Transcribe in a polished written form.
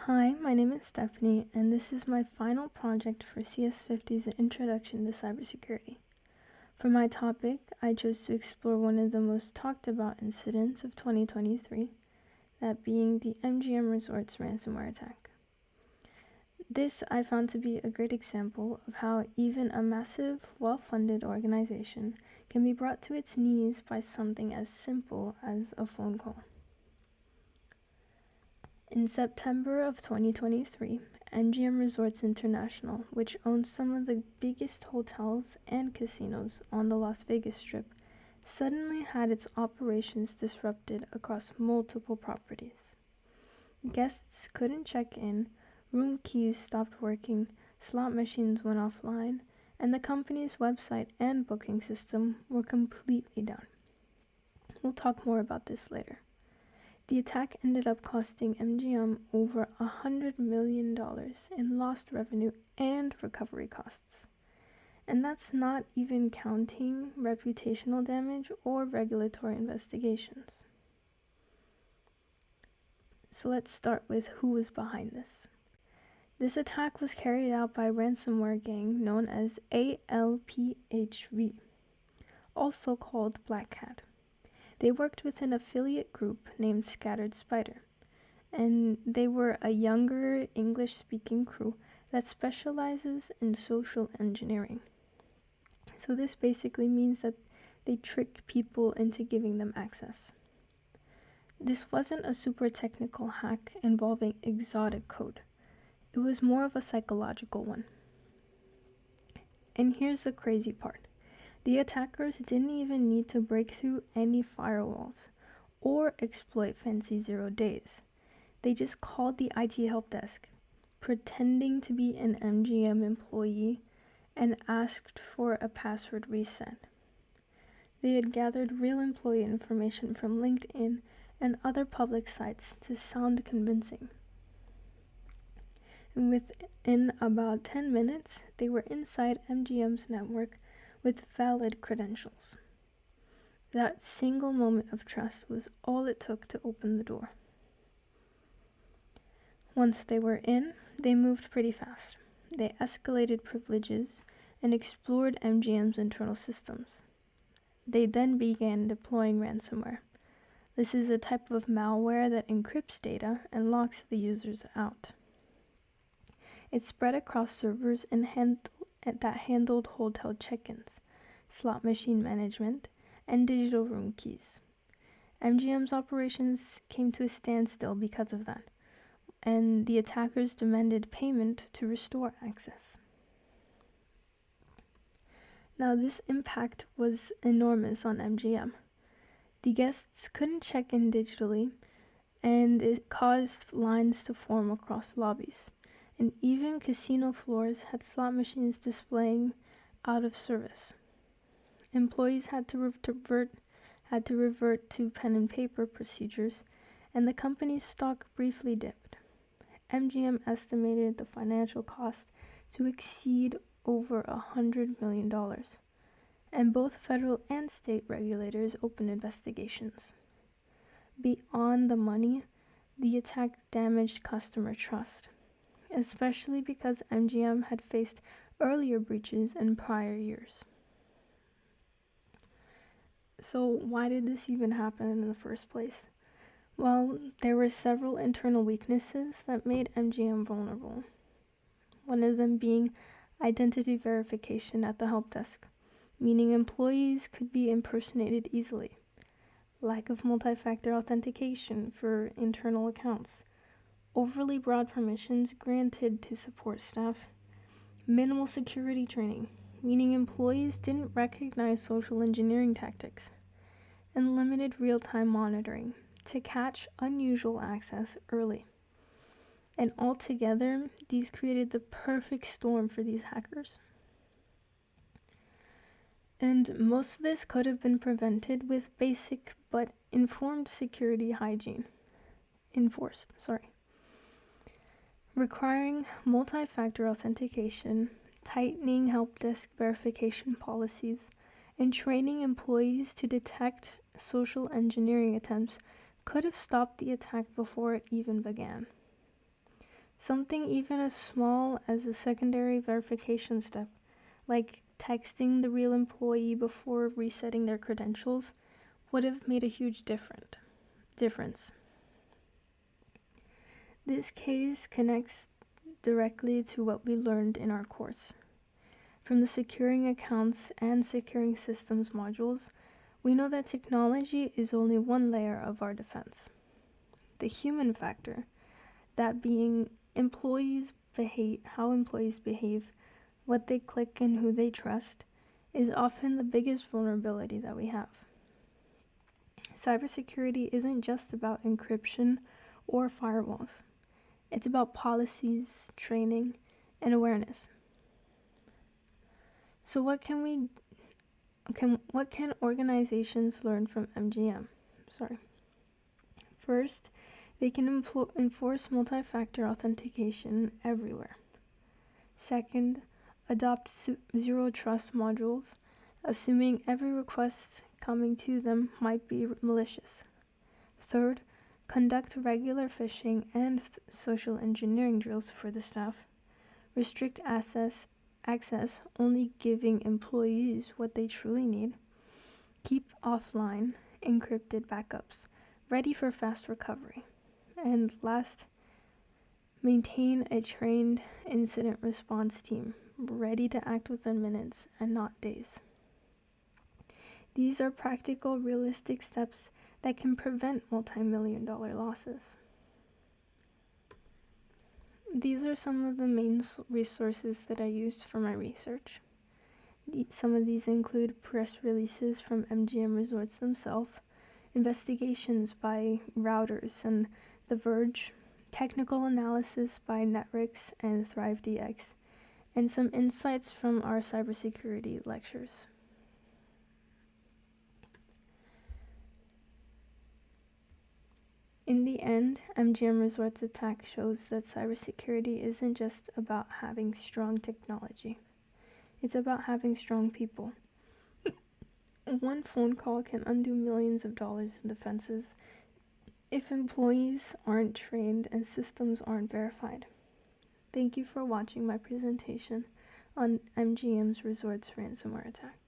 Hi, my name is Stephanie, and this is my final project for CS50's Introduction to Cybersecurity. For my topic, I chose to explore one of the most talked about incidents of 2023, that being the MGM Resorts ransomware attack. This I found to be a great example of how even a massive, well-funded organization can be brought to its knees by something as simple as a phone call. In September of 2023, MGM Resorts International, which owns some of the biggest hotels and casinos on the Las Vegas Strip, suddenly had its operations disrupted across multiple properties. Guests couldn't check in, room keys stopped working, slot machines went offline, and the company's website and booking system were completely down. We'll talk more about this later. The attack ended up costing MGM over $100 million in lost revenue and recovery costs. And that's not even counting reputational damage or regulatory investigations. So let's start with who was behind this. This attack was carried out by a ransomware gang known as ALPHV, also called Black Cat. They worked with an affiliate group named Scattered Spider, and they were a younger English-speaking crew that specializes in social engineering. So this basically means that they trick people into giving them access. This wasn't a super technical hack involving exotic code. It was more of a psychological one. And here's the crazy part. The attackers didn't even need to break through any firewalls or exploit fancy 0 days. They just called the IT help desk, pretending to be an MGM employee, and asked for a password reset. They had gathered real employee information from LinkedIn and other public sites to sound convincing. And within about 10 minutes, they were inside MGM's network with valid credentials. That single moment of trust was all it took to open the door. Once they were in, they moved pretty fast. They escalated privileges and explored MGM's internal systems. They then began deploying ransomware. This is a type of malware that encrypts data and locks the users out. It spread across servers and that handled hotel check-ins, slot machine management, and digital room keys. MGM's operations came to a standstill because of that, and the attackers demanded payment to restore access. Now, this impact was enormous on MGM. The guests couldn't check in digitally, and it caused lines to form across lobbies. And even casino floors had slot machines displaying out of service. Employees had to revert to pen and paper procedures, and the company's stock briefly dipped. MGM estimated the financial cost to exceed over $100 million, and both federal and state regulators opened investigations. Beyond the money, the attack damaged customer trust, especially because MGM had faced earlier breaches in prior years. So why did this even happen in the first place? Well, there were several internal weaknesses that made MGM vulnerable. One of them being identity verification at the help desk, meaning employees could be impersonated easily. Lack of multi-factor authentication for internal accounts. Overly broad permissions granted to support staff, minimal security training, meaning employees didn't recognize social engineering tactics, and limited real-time monitoring to catch unusual access early. And altogether, these created the perfect storm for these hackers. And most of this could have been prevented with basic but enforced security hygiene. Requiring multi-factor authentication, tightening help desk verification policies, and training employees to detect social engineering attempts could have stopped the attack before it even began. Something even as small as a secondary verification step, like texting the real employee before resetting their credentials, would have made a huge difference. This case connects directly to what we learned in our course. From the securing accounts and securing systems modules, we know that technology is only one layer of our defense. The human factor, that being how employees behave, what they click and who they trust, is often the biggest vulnerability that we have. Cybersecurity isn't just about encryption or firewalls. It's about policies, training, and awareness. So what can organizations learn from MGM? First, they can enforce multi-factor authentication everywhere. Second, adopt zero trust modules, assuming every request coming to them might be malicious. Third, conduct regular phishing and social engineering drills for the staff. Restrict access, only giving employees what they truly need. Keep offline encrypted backups, ready for fast recovery. And last, maintain a trained incident response team, ready to act within minutes and not days. These are practical, realistic steps that can prevent multi-million-dollar losses. These are some of the main resources that I used for my research. Some of these include press releases from MGM Resorts themselves, investigations by Routers and The Verge, technical analysis by Netrix and ThriveDX, and some insights from our cybersecurity lectures. In the end, MGM Resorts' attack shows that cybersecurity isn't just about having strong technology. It's about having strong people. One phone call can undo millions of dollars in defenses if employees aren't trained and systems aren't verified. Thank you for watching my presentation on MGM's Resorts ransomware attack.